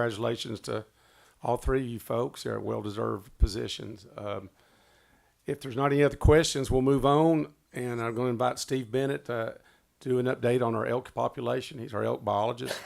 Congratulations to all three of you folks. They're well-deserved positions. If there's not any other questions, we'll move on. And I'm going to invite Steve Bennett to do an update on our elk population. He's our elk biologist.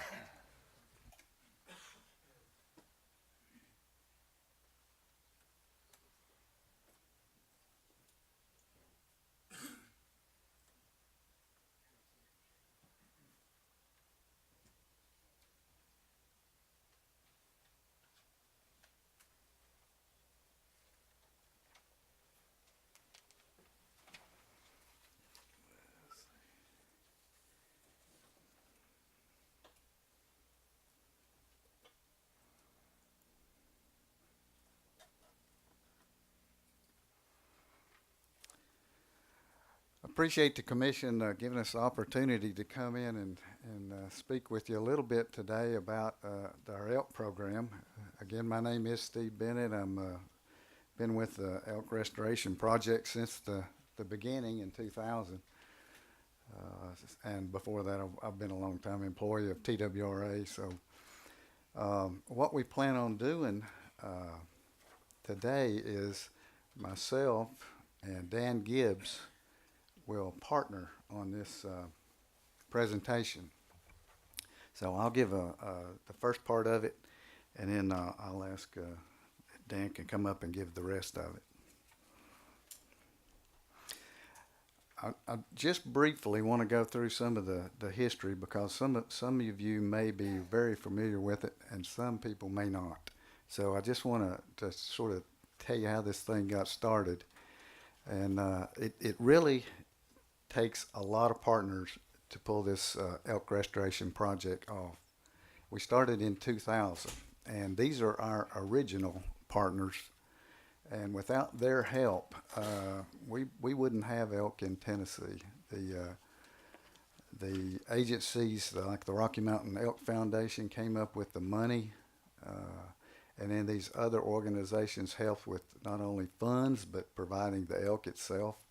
Appreciate the commission giving us the opportunity to come in and speak with you a little bit today about our elk program. Again, my name is Steve Bennett. I'm been with the Elk Restoration Project since the beginning in 2000. And before that, I've been a long-time employee of TWRA. So what we plan on doing today is myself and Dan Gibbs will partner on this presentation. So I'll give the first part of it, and then I'll ask Dan can come up and give the rest of it. I just briefly want to go through some of the history, because some of you may be very familiar with it and some people may not. So I just want to sort of tell you how this thing got started. And it really takes a lot of partners to pull this elk restoration project off. We started in 2000, and these are our original partners. And without their help, we wouldn't have elk in Tennessee. The agencies like the Rocky Mountain Elk Foundation came up with the money, and then these other organizations helped with not only funds but providing the elk itself.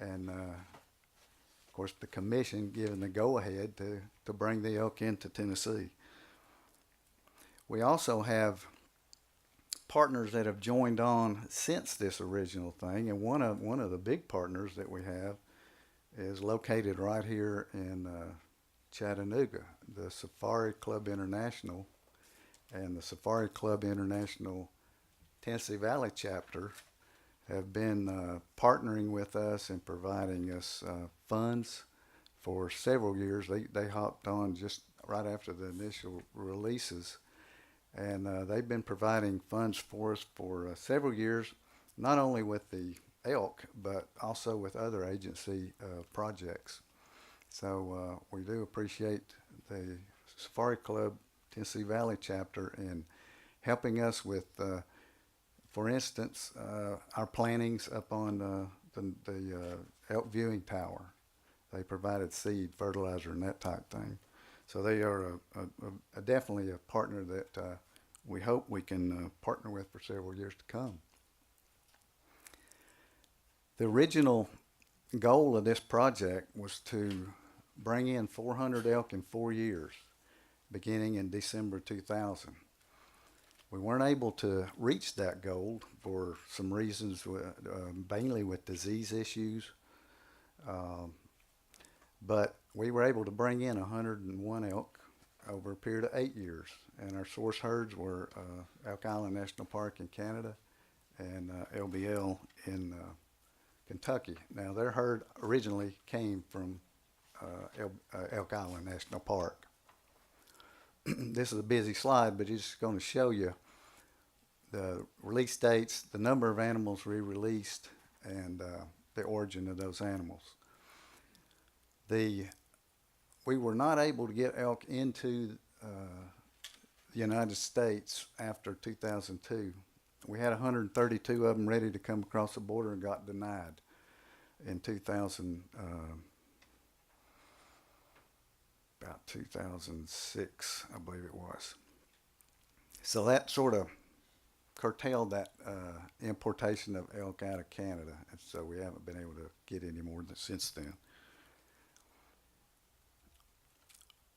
And of course, the commission giving the go-ahead to bring the elk into Tennessee. We also have partners that have joined on since this original thing, and one of the big partners that we have is located right here in Chattanooga. The Safari Club International and the Safari Club International Tennessee Valley chapter have been partnering with us and providing us funds for several years. They hopped on just right after the initial releases, and they've been providing funds for us for several years, not only with the elk, but also with other agency projects. So we do appreciate the Safari Club Tennessee Valley chapter in helping us with for instance, our plantings up on the elk viewing tower. They provided seed, fertilizer, and that type thing. So they are definitely a partner that we hope we can partner with for several years to come. The original goal of this project was to bring in 400 elk in 4 years, beginning in December 2000. We weren't able to reach that goal for some reasons, mainly with disease issues. But we were able to bring in 101 elk over a period of 8 years. And our source herds were Elk Island National Park in Canada and LBL in Kentucky. Now, their herd originally came from Elk Island National Park. This is a busy slide, but it's just going to show you the release dates, the number of animals we released, and the origin of those animals. We were not able to get elk into the United States after 2002. We had 132 of them ready to come across the border and got denied in 2000. About 2006, I believe it was. So that sort of curtailed that importation of elk out of Canada, and so we haven't been able to get any more since then.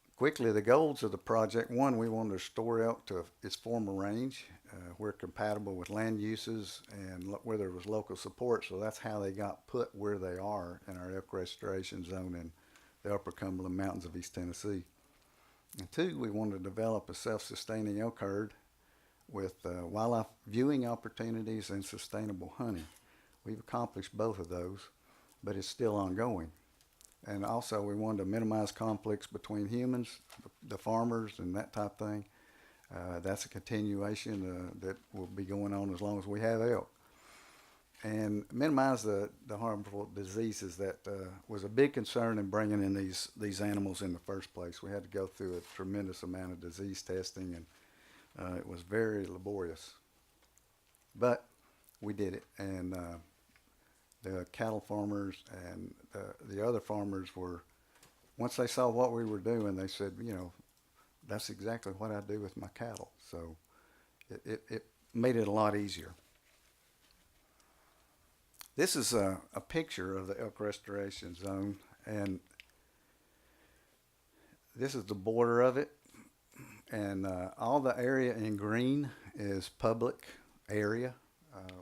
Of quickly, the goals of the project: one, we wanted to restore elk to its former range, where compatible with land uses and where there was local support. So that's how they got put where they are in our elk restoration zone in the Upper Cumberland Mountains of East Tennessee. And two, we wanted to develop a self-sustaining elk herd with wildlife viewing opportunities and sustainable hunting. We've accomplished both of those, but it's still ongoing. And also, we wanted to minimize conflicts between humans, the farmers, and that type of thing. That's a continuation that will be going on as long as we have elk. And minimize the harmful diseases that was a big concern in bringing in these animals in the first place. We had to go through a tremendous amount of disease testing, and it was very laborious. But we did it, and the cattle farmers and the other farmers were, once they saw what we were doing, they said, you know, that's exactly what I do with my cattle. So it made it a lot easier. This is a picture of the elk restoration zone, and this is the border of it. And all the area in green is public area.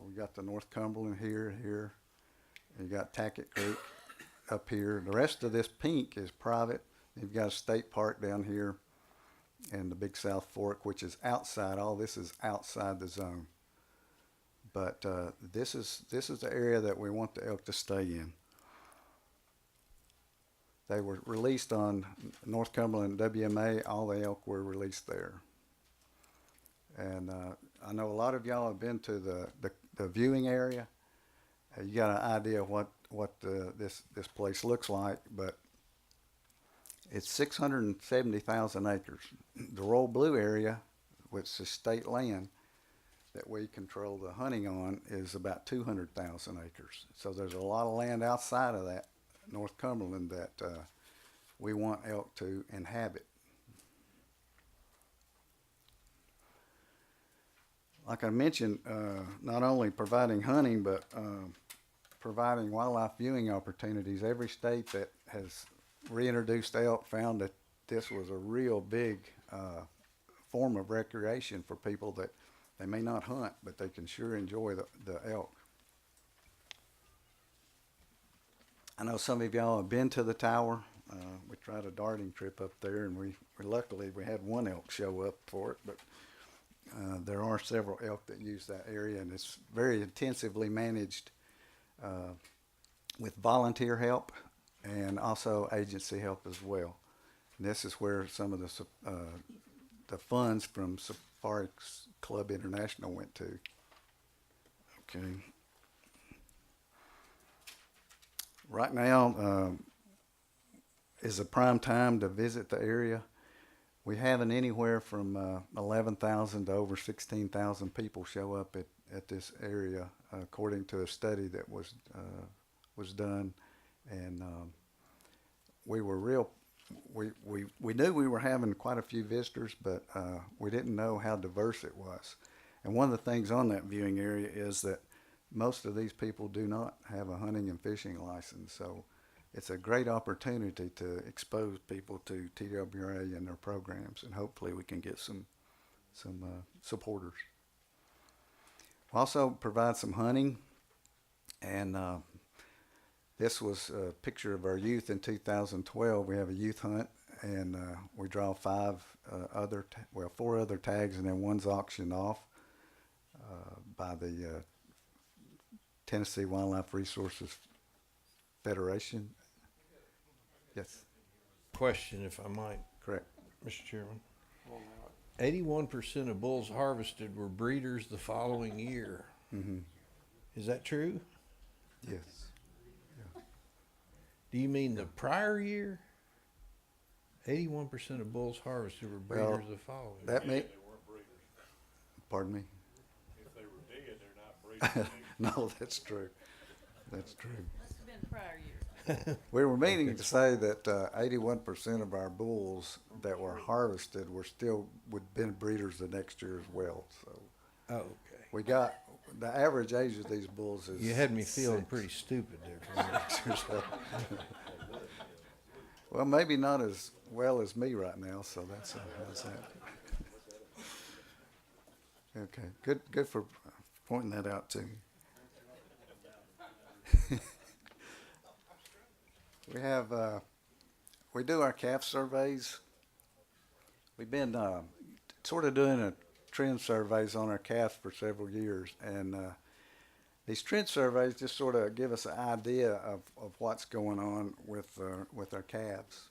We got the North Cumberland here. You got Tackett Creek up here. The rest of this pink is private. You've got a state park down here and the Big South Fork, which is outside. All this is outside the zone. But this is the area that we want the elk to stay in. They were released on North Cumberland WMA. All the elk were released there. And I know a lot of y'all have been to the viewing area. You got an idea of what this place looks like, but it's 670,000 acres. The Royal Blue area, which is state land that we control the hunting on, is about 200,000 acres. So there's a lot of land outside of that North Cumberland that we want elk to inhabit. Like I mentioned, not only providing hunting, but providing wildlife viewing opportunities. Every state that has reintroduced elk found that this was a real big form of recreation for people that they may not hunt, but they can sure enjoy the elk. I know some of y'all have been to the tower. We tried a darting trip up there, and we luckily we had one elk show up for it, but there are several elk that use that area, and it's very intensively managed with volunteer help and also agency help as well. And this is where some of the funds from Safari Club International went to. Okay. Right now is a prime time to visit the area. We haven't anywhere from 11,000 to over 16,000 people show up at this area, according to a study that was done, and we were we knew we were having quite a few visitors, but we didn't know how diverse it was. And one of the things on that viewing area is that most of these people do not have a hunting and fishing license, so it's a great opportunity to expose people to TWRA and their programs, and hopefully we can get some supporters. We also provide some hunting, and this was a picture of our youth in 2012. We have a youth hunt, and we draw four other tags, and then one's auctioned off by the Tennessee Wildlife Resources Federation. Yes. Question, if I might, Correct. Mr. Chairman. 81% of bulls harvested were breeders the following year. Mm-hmm. Is that true? Yes. Do you mean the prior year? 81% of bulls harvested were breeders the following year. That may. They weren't breeders. Pardon me. If they were dead, they're not breeders. No, that's true. That's true. Must have been prior year. We were meaning to say that 81% of our bulls that were harvested would have been breeders the next year as well. So Oh, okay. we got the average age of these bulls is. You had me feeling 6. pretty stupid there for a minute. Well, maybe not as well as me right now, so that's how's that. Okay, good for pointing that out to me. We have we do our calf surveys. We've been sort of doing a trend surveys on our calves for several years, and these trend surveys just sort of give us an idea of what's going on with our calves.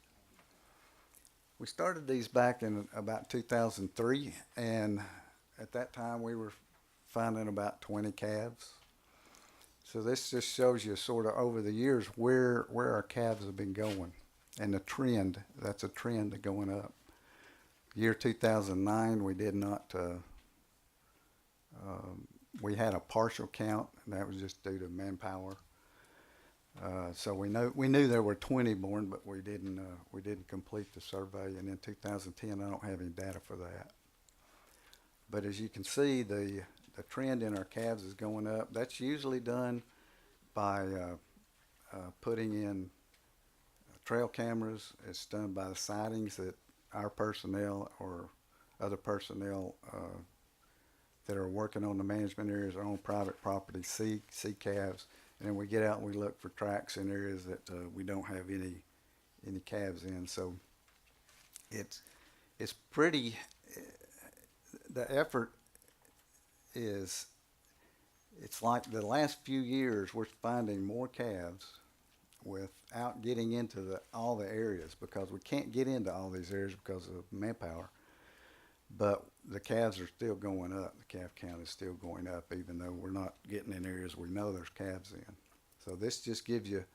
We started these back in about 2003, and at that time we were finding about 20 calves. So this just shows you sort of over the years where our calves have been going, and the trend. That's a trend going up. Year 2009, we did not. We had a partial count, and that was just due to manpower. So we knew there were 20 born, but we didn't complete the survey. And in 2010, I don't have any data for that. But as you can see, the trend in our calves is going up. That's usually done by putting in trail cameras. It's done by the sightings that our personnel or other personnel that are working on the management areas or on private property see calves, and then we get out and we look for tracks in areas that we don't have any calves in. So it's pretty. The effort is, it's like the last few years we're finding more calves without getting into all the areas, because we can't get into all these areas because of manpower. But the calves are still going up. The calf count is still going up, even though we're not getting in areas we know there's calves in. So this just gives you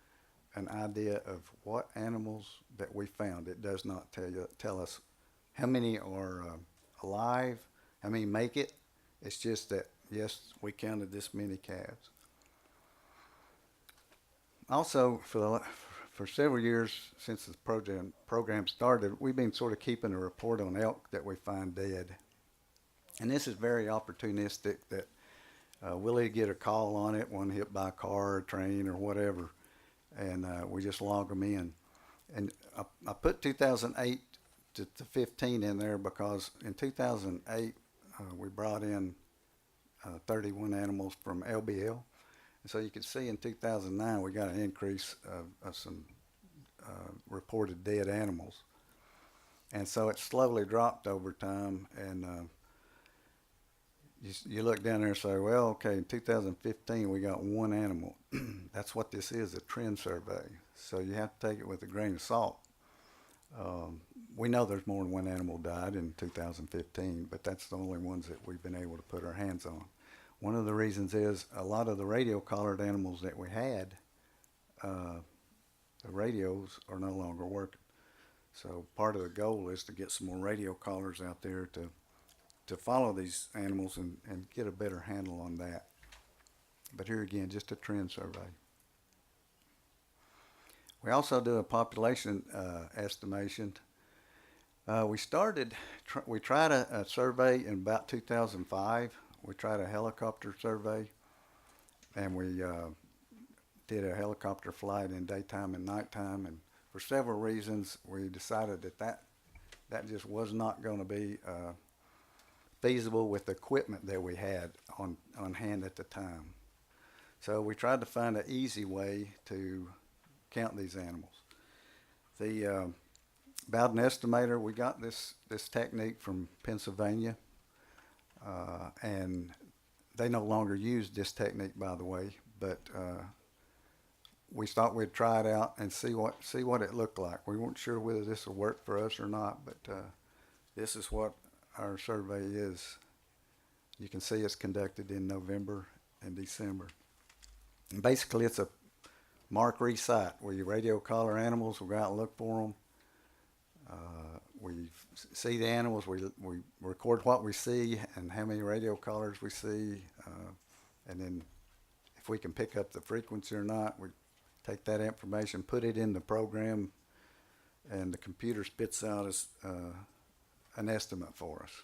an idea of what animals that we found. It does not tell us how many are alive, how many make it. It's just that, yes, we counted this many calves. Also, for several years since the program started, we've been sort of keeping a report on elk that we find dead. And this is very opportunistic, that we'll either get a call on it, one hit by a car or a train or whatever, and we just log them in. And I put 2008 to 15 in there because in 2008 we brought in 31 animals from LBL. And so you can see in 2009 we got an increase of some reported dead animals. And so it slowly dropped over time, and you look down there and say, well, okay, in 2015 we got one animal. That's what this is, a trend survey. So you have to take it with a grain of salt. We know there's more than one animal died in 2015, but that's the only ones that we've been able to put our hands on. One of the reasons is a lot of the radio collared animals that we had, the radios are no longer working. So part of the goal is to get some more radio collars out there to follow these animals and get a better handle on that. But here again, just a trend survey. We also do a population estimation. We tried a survey in about 2005. We tried a helicopter survey, and we did a helicopter flight in daytime and nighttime, and for several reasons we decided that just was not going to be feasible with the equipment that we had on hand at the time. So we tried to find an easy way to count these animals. The Bowden estimator, we got this technique from Pennsylvania, and they no longer use this technique, by the way, but we thought we'd try it out and see what it looked like. We weren't sure whether this would work for us or not, but this is what our survey is. You can see it's conducted in November and December. And basically, it's a mark recite where you radio collar animals. We go out and look for them. We see the animals. We record what we see and how many radio collars we see, and then if we can pick up the frequency or not, we take that information, put it in the program, and the computer spits out an estimate for us.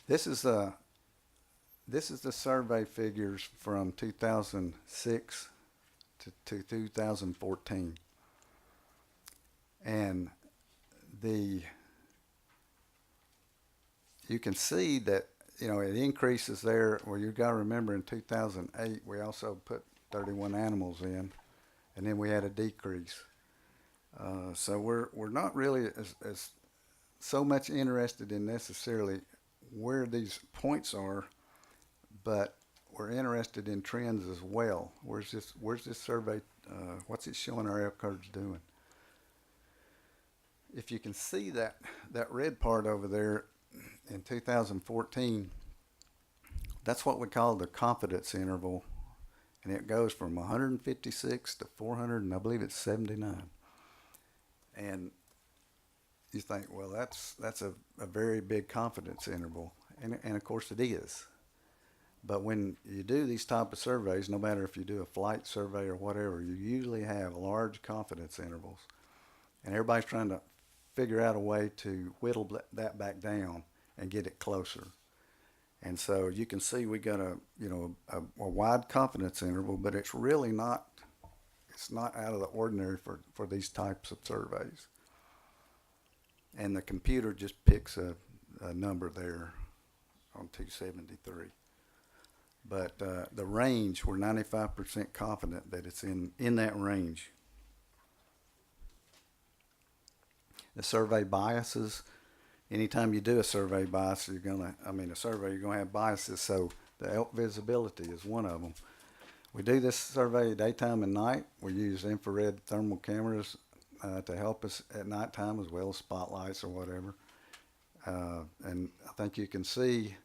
This is the survey figures from 2006 to 2014. And you can see that, you know, it increases there. Well, you got to remember in 2008, we also put 31 animals in, and then we had a decrease. So we're not really as so much interested in necessarily where these points are, but we're interested in trends as well. Where's this survey? What's it showing our elk herds doing? If you can see that red part over there in 2014, that's what we call the confidence interval, and it goes from 156 to 400, and I believe it's 79. And you think, well, that's a very big confidence interval, and of course it is. But when you do these type of surveys, no matter if you do a flight survey or whatever, you usually have large confidence intervals, and everybody's trying to figure out a way to whittle that back down and get it closer. And so you can see we got a wide confidence interval, but it's really not, it's not out of the ordinary for these types of surveys. And the computer just picks a number there on 273. But the range, we're 95% confident that it's in that range. The survey biases, anytime you do a survey bias, you're gonna have biases. So the elk visibility is one of them. We do this survey daytime and night. We use infrared thermal cameras to help us at nighttime, as well as spotlights or whatever. And I think you can see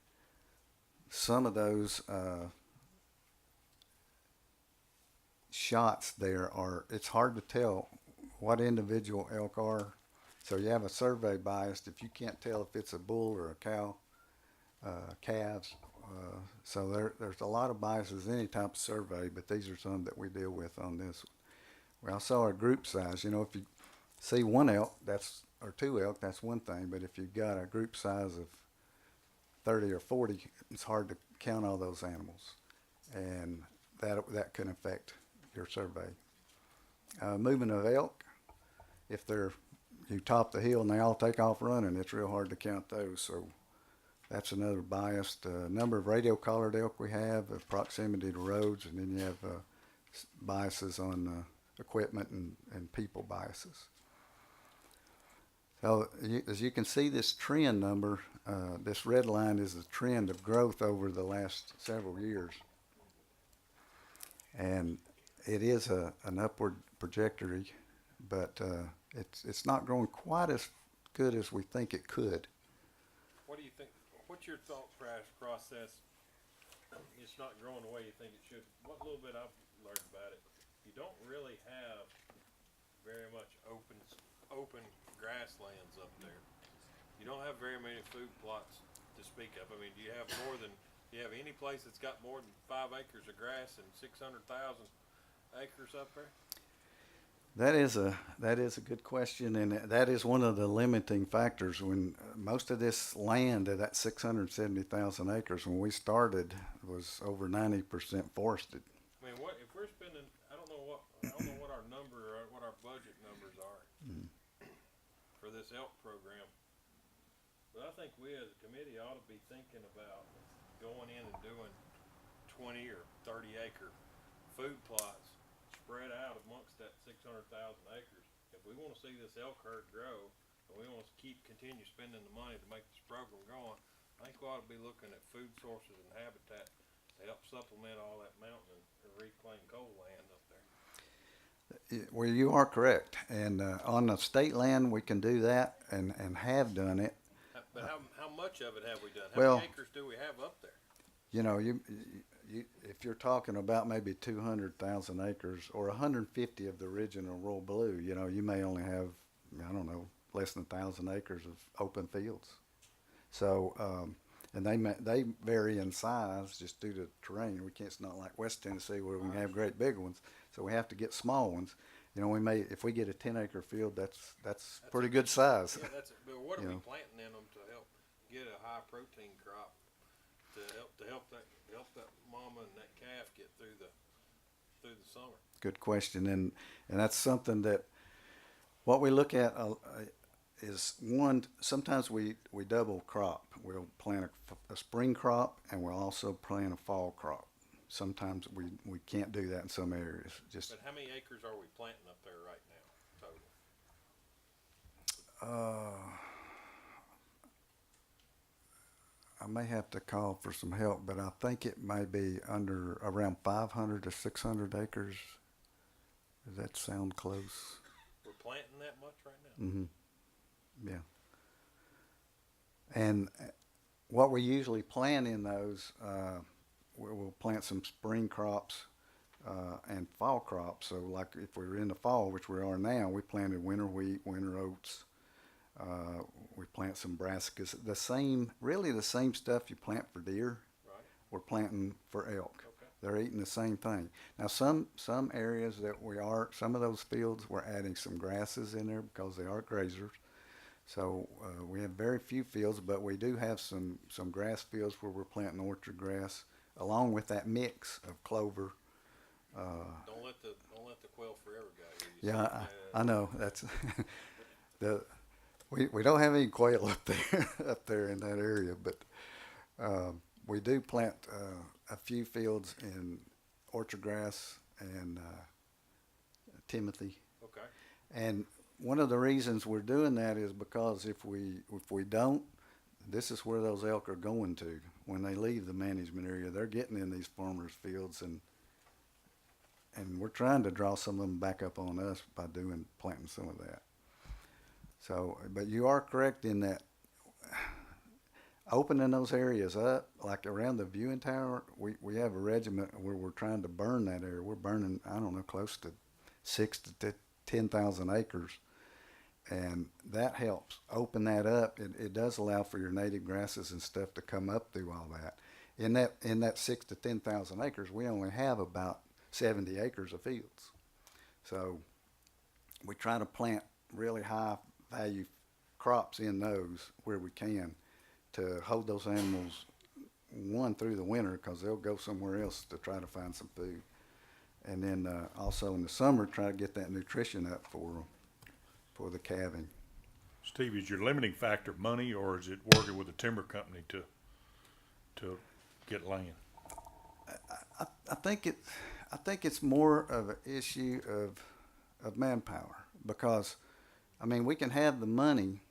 some of those shots there are, it's hard to tell what individual elk are. So you have a survey bias if you can't tell if it's a bull or a cow, calves. So there's a lot of biases in any type of survey, but these are some that we deal with on this one. We also our group size. You know, if you see one elk, or two elk, that's one thing. But if you've got a group size of 30 or 40, it's hard to count all those animals, and that can affect your survey. Movement of elk, if you top the hill and they all take off running, it's real hard to count those. So that's another bias. Number of radio collared elk we have, proximity to roads, and then you have biases on equipment and people biases. So as you can see, this trend number, this red line is the trend of growth over the last several years. And it is an upward trajectory, but it's not growing quite as good as we think it could. What do you think, what's your thought process? It's not growing the way you think it should. What little bit I've learned about it, you don't really have very much open grasslands up there. You don't have very many food plots to speak of. I mean, do you have any place that's got more than 5 acres of grass and 600,000 acres up there? That is a good question, and that is one of the limiting factors. When most of this land, that 670,000 acres, when we started, was over 90% forested. I mean, what if we're spending? I don't know what our number, or what our budget numbers are for this elk program. But I think we as a committee ought to be thinking about going in and doing 20 or 30 acre food plots spread out amongst that 600,000 acres. If we want to see this elk herd grow, and we want to continue spending the money to make this program going, I think we ought to be looking at food sources and habitat to help supplement all that mountain and reclaim coal land up there. Well, you are correct, and on the state land we can do that, and have done it. But how much of it have we done? Well, How many acres do we have up there? You know, you if you're talking about maybe 200,000 acres or 150 of the original Royal Blue, you know, you may only have, I don't know, less than 1,000 acres of open fields. So, and they vary in size just due to terrain. It's not like West Tennessee where we can have great big ones. So we have to get small ones. You know, if we get a 10-acre field, that's pretty good size. Yeah, but what are we planting in them to help get a high protein crop to help that mama and that calf get through the summer? Good question, and that's something that What we look at is one, sometimes we double crop. We'll plant a spring crop and we'll also plant a fall crop. Sometimes we can't do that in some areas. Just But how many acres are we planting up there right now, total? I may have to call for some help, but I think it may be under around 500 to 600 acres. Does that sound close? We're planting that much right now? Mm-hmm. Yeah. And what we usually plant in those, we'll plant some spring crops and fall crops. So like if we were in the fall, which we are now, we planted winter wheat, winter oats. We plant some brassicas. Really the same stuff you plant for deer, Right. we're planting for elk. Okay. They're eating the same thing. Now some areas that some of those fields, we're adding some grasses in there because they are grazers. So we have very few fields, but we do have some grass fields where we're planting orchard grass, along with that mix of clover. Don't let the quail forever guy hear you. Yeah, I know that's we don't have any quail up there in that area, but we do plant a few fields in orchard grass and timothy. Okay. And one of the reasons we're doing that is because if we don't, this is where those elk are going to when they leave the management area. They're getting in these farmers' fields, and we're trying to draw some of them back up on us by planting some of that. So, but you are correct in that opening those areas up, like around the viewing tower, we have a regiment where we're trying to burn that area. We're burning, I don't know, close to 6,000 to 10,000 acres. And that helps open that up. It does allow for your native grasses and stuff to come up through all that. In that 6,000 to 10,000 acres, we only have about 70 acres of fields. So we try to plant really high value crops in those where we can to hold those animals, one, through the winter, because they'll go somewhere else to try to find some food. And then also in the summer, try to get that nutrition up for them, for the calving. Steve, is your limiting factor money, or is it working with a timber company to get land? I think it's more of an issue of manpower, because I mean we can have the money,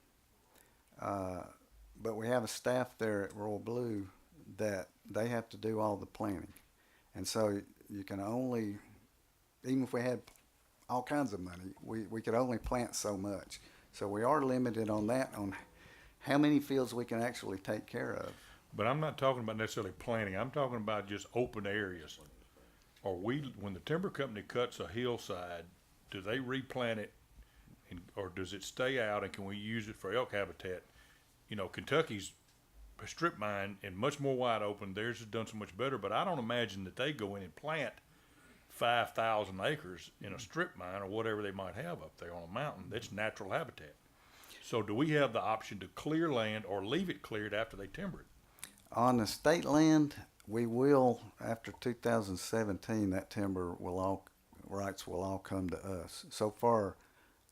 but we have a staff there at Royal Blue that they have to do all the planning, and so you can only, even if we had all kinds of money, we could only plant so much. So we are limited on that, on how many fields we can actually take care of. But I'm not talking about necessarily planting. I'm talking about just open areas. When the timber company cuts a hillside, do they replant it, or does it stay out, and can we use it for elk habitat? You know, Kentucky's strip mine and much more wide open. Theirs has done so much better, but I don't imagine that they go in and plant 5,000 acres in a strip mine or whatever they might have up there on a mountain. That's natural habitat. So do we have the option to clear land or leave it cleared after they timber it? On the state land, we will, after 2017, that rights will all come to us. So far,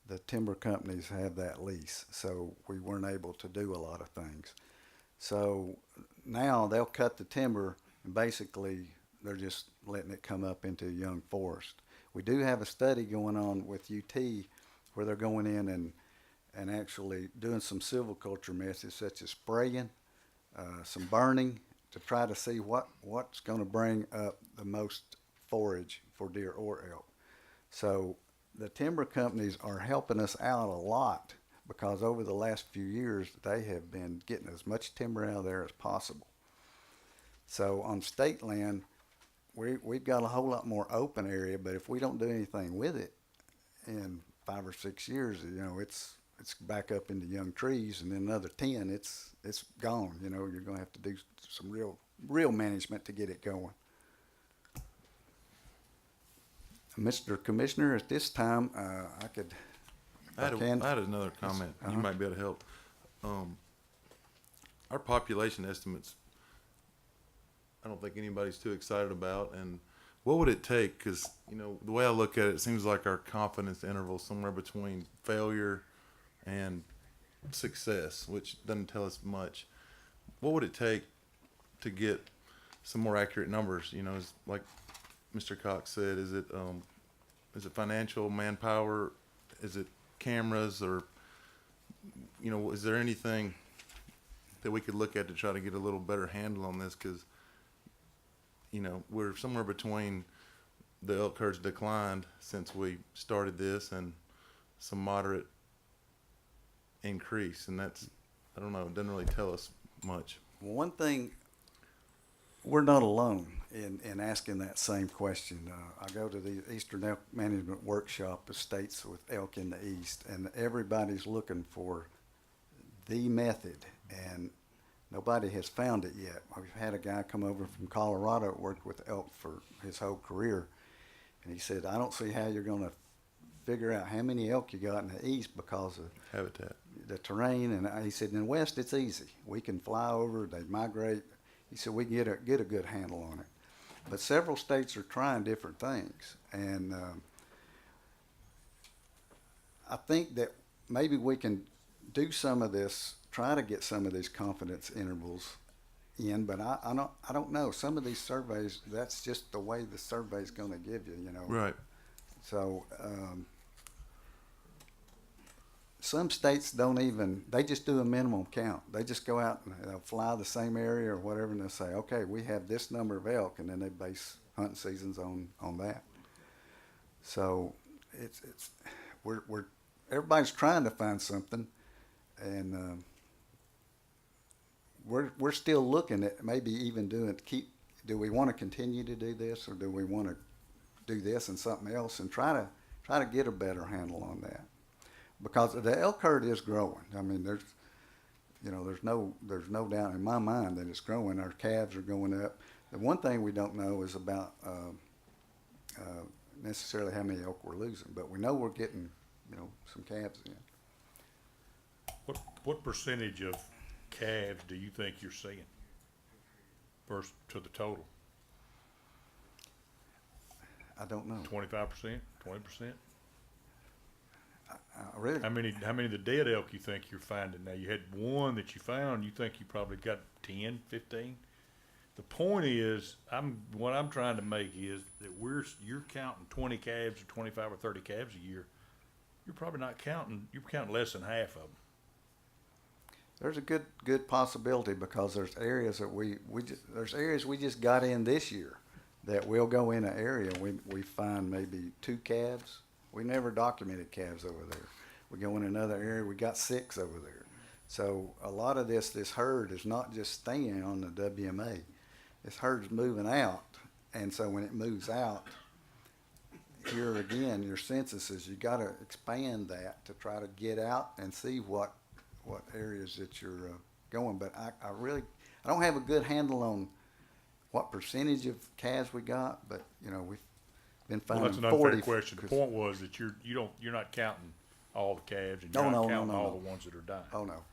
the timber companies have that lease, so we weren't able to do a lot of things. So now they'll cut the timber, and basically they're just letting it come up into a young forest. We do have a study going on with UT where they're going in and actually doing some silviculture methods such as spraying, some burning, to try to see what's going to bring up the most forage for deer or elk. So the timber companies are helping us out a lot, because over the last few years they have been getting as much timber out of there as possible. So on state land, we've got a whole lot more open area, but if we don't do anything with it in 5 or 6 years, you know, it's back up into young trees, and then another 10, it's gone. You know, you're going to have to do some real management to get it going. Mr. Commissioner, at this time, I had another comment. Uh-huh. You might be able to help. Our population estimates, I don't think anybody's too excited about, and what would it take? Because, you know, the way I look at it, it seems like our confidence interval is somewhere between failure and success, which doesn't tell us much. What would it take to get some more accurate numbers? You know, is, like Mr. Cox said, is it financial, manpower? Is it cameras? Or, you know, is there anything that we could look at to try to get a little better handle on this? Because, you know, we're somewhere between the elk herd's declined since we started this and some moderate increase, and that's, I don't know, it doesn't really tell us much. One thing, we're not alone in asking that same question. I go to the Eastern Elk Management Workshop of states with elk in the East, and everybody's looking for the method, and nobody has found it yet. We've had a guy come over from Colorado that worked with elk for his whole career, and he said, I don't see how you're going to figure out how many elk you got in the East because of Habitat. the terrain. And he said, in the West, it's easy. We can fly over, they migrate. He said, we can get a good handle on it. But several states are trying different things. And I think that maybe we can do some of this, try to get some of these confidence intervals in, but I don't know. Some of these surveys, that's just the way the survey's going to give you, you know. Right. So some states don't even, they just do a minimum count. They just go out and they'll fly the same area or whatever, and they'll say, okay, we have this number of elk, and then they base hunting seasons on that. So we're everybody's trying to find something, and we're still looking at maybe even do we want to continue to do this, or do we want to do this and something else, and try to get a better handle on that, because the elk herd is growing. I mean, there's no doubt in my mind that it's growing. Our calves are going up. The one thing we don't know is about necessarily how many elk we're losing, but we know we're getting, you know, some calves in. What percentage of calves do you think you're seeing versus to the total? I don't know. 25%, 20%? I really, How many of the dead elk you think you're finding now? You had one that you found. You think you probably got 10, 15? The point is, what I'm trying to make is that you're counting 20 calves or 25 or 30 calves a year. You're probably not counting. You're counting less than half of them. there's a good possibility, because there's areas that there's areas we just got in this year that we'll go in an area and we find maybe 2 calves. We never documented calves over there. We go in another area, we got 6 over there. So a lot of this herd is not just staying on the WMA. This herd's moving out, and so when it moves out, here again, your census is, you got to expand that to try to get out and see what areas that you're going. But I don't have a good handle on what percentage of calves we got, but you know, we've been Well, finding that's an 40. unfair question. The point was that you're not counting all the calves, and No, you're not no, counting no, all no. the ones that are dying. Oh no.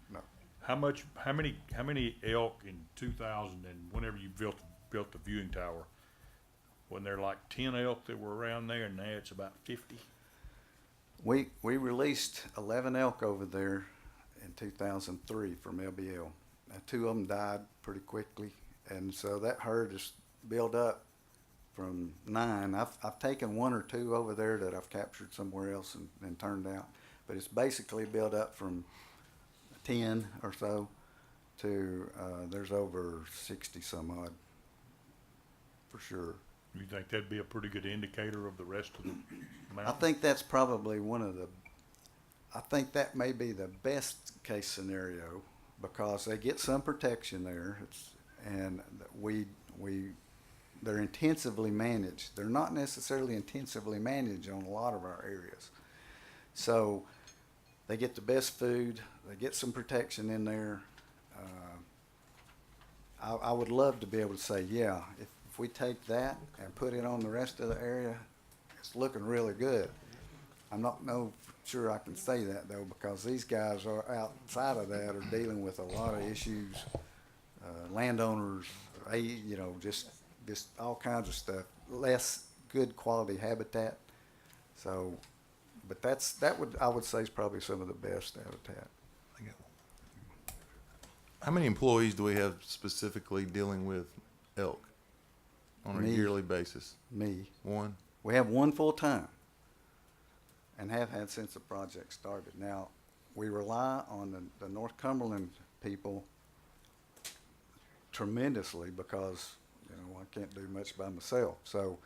How many elk in 2000 and whenever you built the viewing tower, when there like 10 elk that were around there, and now it's about 50? We released 11 elk over there in 2003 from LBL. 2 of them died pretty quickly, and so that herd is built up from 9. I've taken 1 or 2 over there that I've captured somewhere else and turned out, but it's basically built up from 10 or so to there's over 60 some odd for sure. You think that'd be a pretty good indicator of the rest of the mountain? I think that's probably I think that may be the best case scenario, because they get some protection there, and they're intensively managed. They're not necessarily intensively managed on a lot of our areas. So they get the best food, they get some protection in there. I would love to be able to say, yeah, if we take that and put it on the rest of the area, it's looking really good. I'm not sure I can say that, though, because these guys are outside of that are dealing with a lot of issues. Landowners, just just all kinds of stuff, less good quality habitat. So, but I would say is probably some of the best habitat. How many employees do we have specifically dealing with elk on a Me. yearly basis? Me, One? we have one full-time and have had since the project started. Now, we rely on the North Cumberland people tremendously because, you know, I can't do much by myself. So,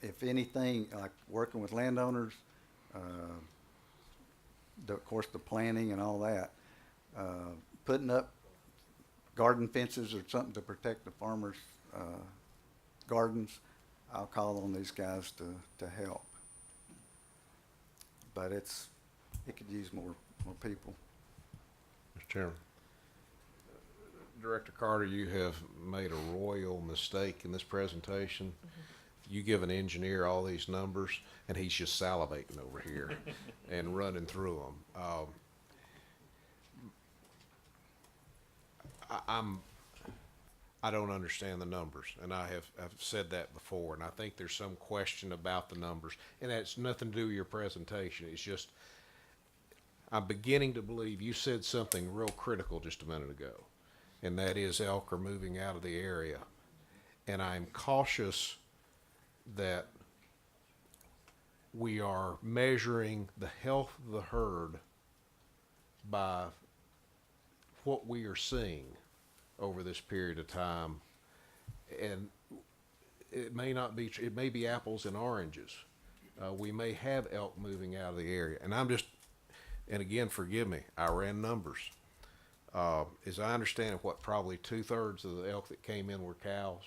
if anything, like working with landowners, of course, the planning and all that, putting up garden fences or something to protect the farmers' gardens, I'll call on these guys to help. But it could use more people. Mr. Chairman. Director Carter, you have made a royal mistake in this presentation. You give an engineer all these numbers, and he's just salivating over here and running through them. I don't understand the numbers, and I've said that before, and I think there's some question about the numbers, and that's nothing to do with your presentation. It's just I'm beginning to believe you said something real critical just a minute ago, and that is elk are moving out of the area, and I'm cautious that we are measuring the health of the herd by what we are seeing over this period of time, and it may not be, it may be apples and oranges. We may have elk moving out of the area, and and again, forgive me, I ran numbers. As I understand it, probably 2/3 of the elk that came in were cows.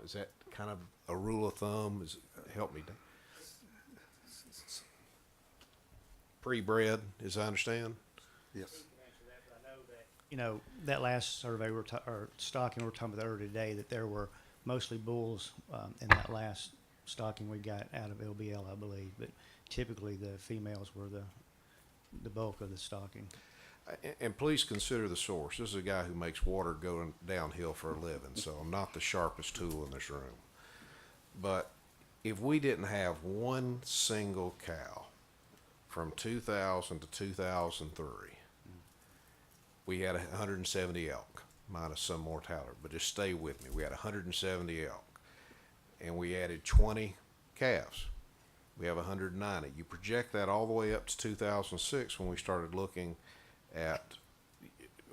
Is that kind of a rule of thumb? Help me. Pre-bred, as I understand. Yes. You know, that last survey or stocking we're talking about earlier today, that there were mostly bulls in that last stocking we got out of LBL, I believe. But typically the females were the bulk of the stocking. And please consider the source. This is a guy who makes water go downhill for a living, so I'm not the sharpest tool in this room. But if we didn't have one single cow from 2000 to 2003, we had 170 elk, minus some mortality, but just stay with me. We had 170 elk, and we added 20 calves. We have 190. You project that all the way up to 2006 when we started looking at,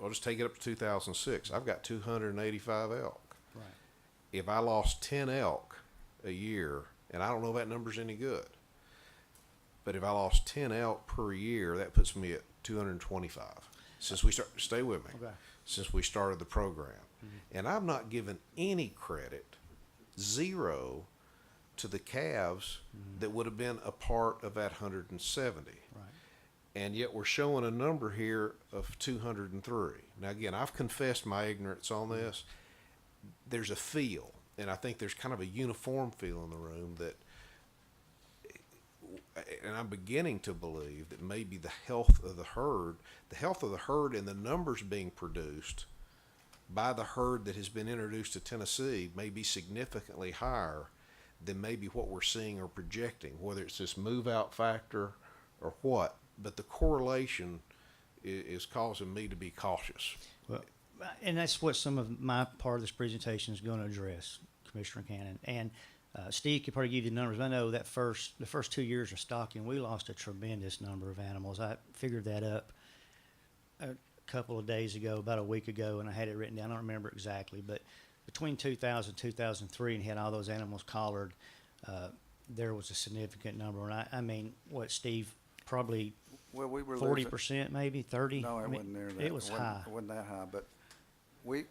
I'll just take it up to 2006. I've got 285 elk. Right. If I lost 10 elk a year, and I don't know if that number's any good, but if I lost 10 elk per year, that puts me at 225. Stay with me. Okay. Since we started the program. Mm-hmm. And I've not given any credit, zero, to the calves that would have been a part of that 170. Right. And yet we're showing a number here of 203. Now again, I've confessed my ignorance on this. There's a feel, and I think there's kind of a uniform feel in the room that, and I'm beginning to believe that maybe the health of the herd and the numbers being produced by the herd that has been introduced to Tennessee may be significantly higher than maybe what we're seeing or projecting, whether it's this move out factor or what. But the correlation is causing me to be cautious. Well, and that's what some of my part of this presentation is going to address, Commissioner Cannon. And Steve could probably give you the numbers. I know that the first 2 years of stocking, we lost a tremendous number of animals. I figured that up a couple of days ago, about a week ago, and I had it written down. I don't remember exactly, but between 2000 and 2003 and had all those animals collared, there was a significant number. And I mean, what, Steve, probably Well, we were 40%, maybe 30? No, I it mean, wasn't near that. It was high. It wasn't that high, but we,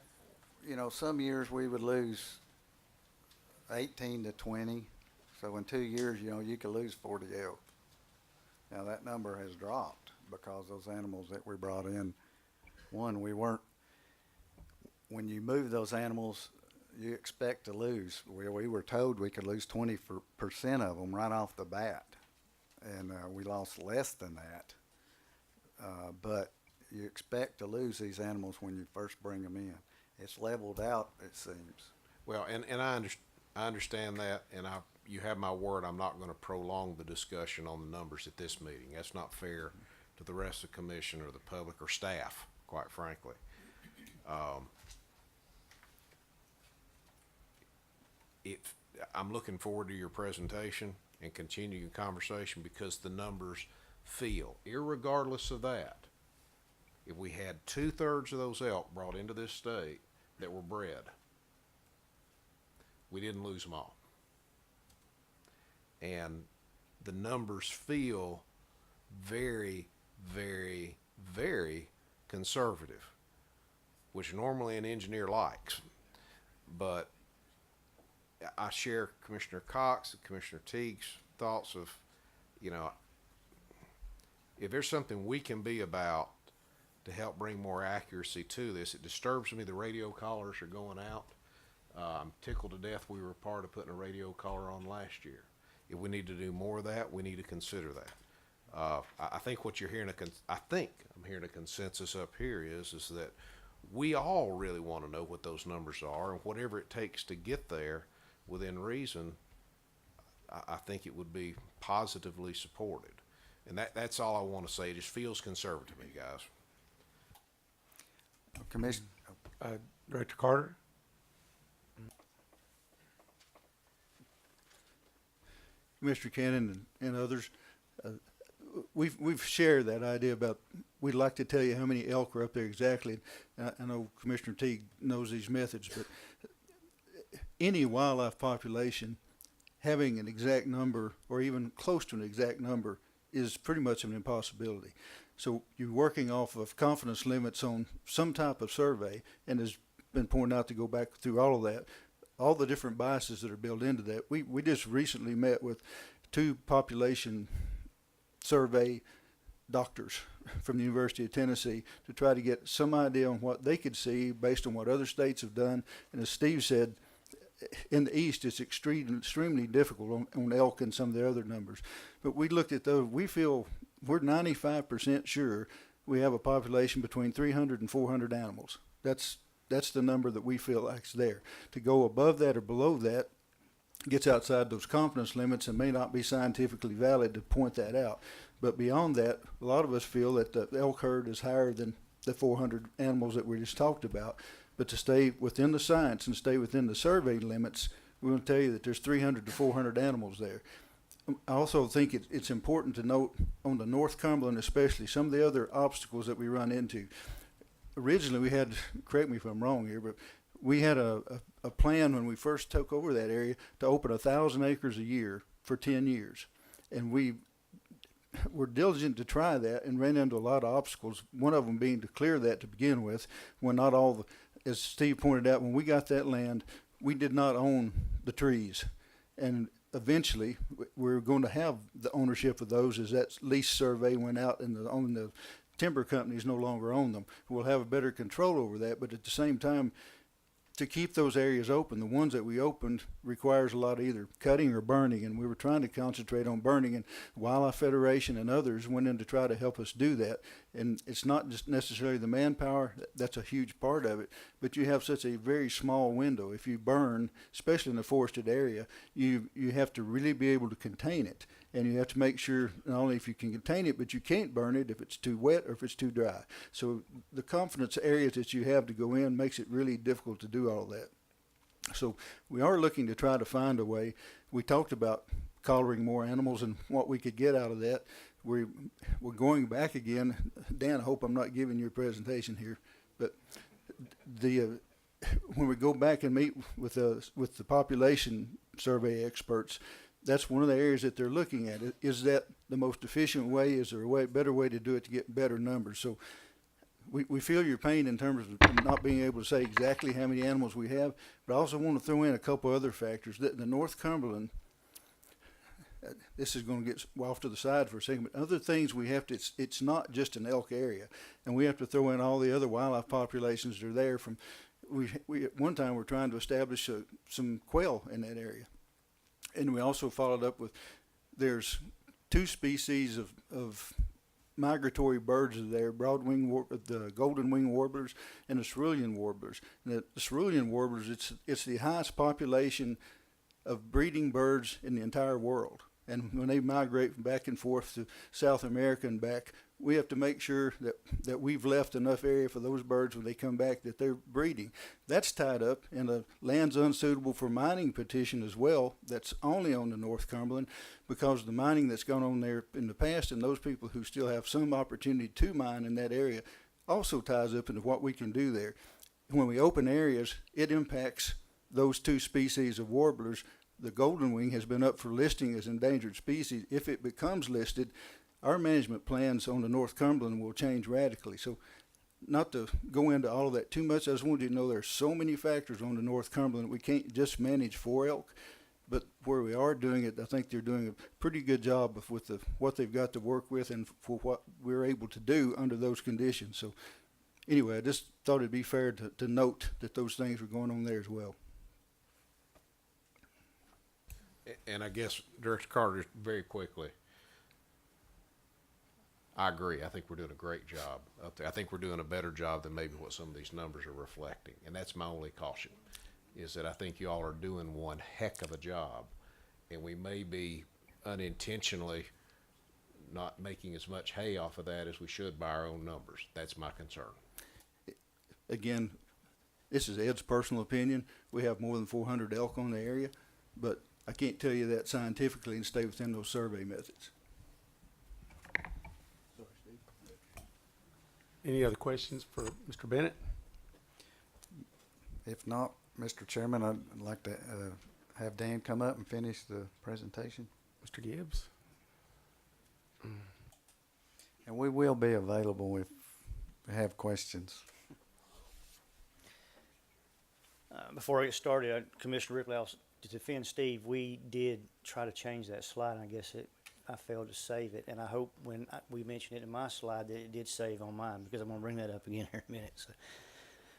you know, some years we would lose 18 to 20. So in 2 years, you know, you could lose 40 elk. Now that number has dropped because those animals that we brought in, when you move those animals, you expect to lose. We were told we could lose 20% of them right off the bat, and we lost less than that. But you expect to lose these animals when you first bring them in. It's leveled out, it seems. Well, and I understand that, and you have my word, I'm not gonna prolong the discussion on the numbers at this meeting. That's not fair to the rest of the commission or the public or staff, quite frankly. If, I'm looking forward to your presentation and continuing the conversation because the numbers feel, irregardless of that, if we had 2/3 of those elk brought into this state that were bred, we didn't lose them all. And the numbers feel very, very, very conservative, which normally an engineer likes. But I share Commissioner Cox and Commissioner Teague's thoughts of, you know, if there's something we can be about to help bring more accuracy to this, it disturbs me the radio collars are going out. I'm tickled to death we were part of putting a radio collar on last year. If we need to do more of that, we need to consider that. I think what you're hearing, I think I'm hearing a consensus up here is that we all really want to know what those numbers are, and whatever it takes to get there within reason, I think it would be positively supported. And that's all I want to say. It just feels conservative to me, guys. Commission, Director Carter? Mr. Cannon and others, we've shared that idea about we'd like to tell you how many elk are up there exactly. I know Commissioner Teague knows these methods, but any wildlife population having an exact number or even close to an exact number is pretty much an impossibility. So you're working off of confidence limits on some type of survey, and has been pointed out to go back through all of that, all the different biases that are built into that. We just recently met with 2 population survey doctors from the University of Tennessee to try to get some idea on what they could see based on what other states have done. And as Steve said, in the East, it's extremely difficult on elk and some of the other numbers. But we looked at those. We feel we're 95% sure we have a population between 300 and 400 animals. That's the number that we feel like's there. To go above that or below that gets outside those confidence limits and may not be scientifically valid to point that out. But beyond that, a lot of us feel that the elk herd is higher than the 400 animals that we just talked about. But to stay within the science and stay within the survey limits, we're going to tell you that there's 300 to 400 animals there. I also think it's important to note on the North Cumberland especially, some of the other obstacles that we run into. Originally we had, correct me if I'm wrong here, but we had a plan when we first took over that area to open 1,000 acres a year for 10 years. And we were diligent to try that and ran into a lot of obstacles, one of them being to clear that to begin with, when not all the, as Steve pointed out, when we got that land, we did not own the trees. And eventually we're going to have the ownership of those as that lease survey went out and the timber companies no longer own them. We'll have a better control over that, but at the same time, to keep those areas open, the ones that we opened requires a lot of either cutting or burning, and we were trying to concentrate on burning, and Wildlife Federation and others went in to try to help us do that. And it's not just necessarily the manpower, that's a huge part of it, but you have such a very small window. If you burn, especially in a forested area, you have to really be able to contain it. And you have to make sure not only if you can contain it, but you can't burn it if it's too wet or if it's too dry. So the confidence areas that you have to go in makes it really difficult to do all that. So we are looking to try to find a way. We talked about collaring more animals and what we could get out of that. We're going back again. Dan, I hope I'm not giving you a presentation here, but when we go back and meet with the population survey experts, that's one of the areas that they're looking at. Is that the most efficient way? Is there a better way to do it to get better numbers? So we feel your pain in terms of not being able to say exactly how many animals we have, but I also want to throw in a couple other factors. The North Cumberland, this is going to get off to the side for a second, but other things we have to, it's not just an elk area, and we have to throw in all the other wildlife populations that are there. From we at one time were trying to establish some quail in that area. And we also followed up with, there's 2 species of migratory birds are there, the golden wing warblers and the cerulean warblers. And the cerulean warblers, it's the highest population of breeding birds in the entire world. And when they migrate back and forth to South America and back, we have to make sure that we've left enough area for those birds when they come back that they're breeding. That's tied up in a lands unsuitable for mining petition as well. That's only on the North Cumberland because the mining that's gone on there in the past and those people who still have some opportunity to mine in that area also ties up into what we can do there. When we open areas, it impacts those two species of warblers. The golden wing has been up for listing as endangered species. If it becomes listed, our management plans on the North Cumberland will change radically. So not to go into all of that too much, I just wanted you to know there are so many factors on the North Cumberland. We can't just manage 4 elk, but where we are doing it, I think they're doing a pretty good job with what they've got to work with and for what we're able to do under those conditions. So anyway, I just thought it'd be fair to note that those things were going on there as well. And I guess, Director Carter, very quickly, I agree. I think we're doing a great job up there. I think we're doing a better job than maybe what some of these numbers are reflecting. And that's my only caution, is that I think you all are doing one heck of a job. And we may be unintentionally not making as much hay off of that as we should by our own numbers. That's my concern. Again, this is Ed's personal opinion. We have more than 400 elk on the area, but I can't tell you that scientifically and stay within those survey methods. Any other questions for Mr. Bennett? If not, Mr. Chairman, I'd like to have Dan come up and finish the presentation. Mr. Gibbs? And we will be available if we have questions. Before I get started, Commissioner Ripley, to defend Steve, we did try to change that slide, and I guess I failed to save it, and I hope when we mention it in my slide that it did save on mine, because I'm going to bring that up again here in a minute. So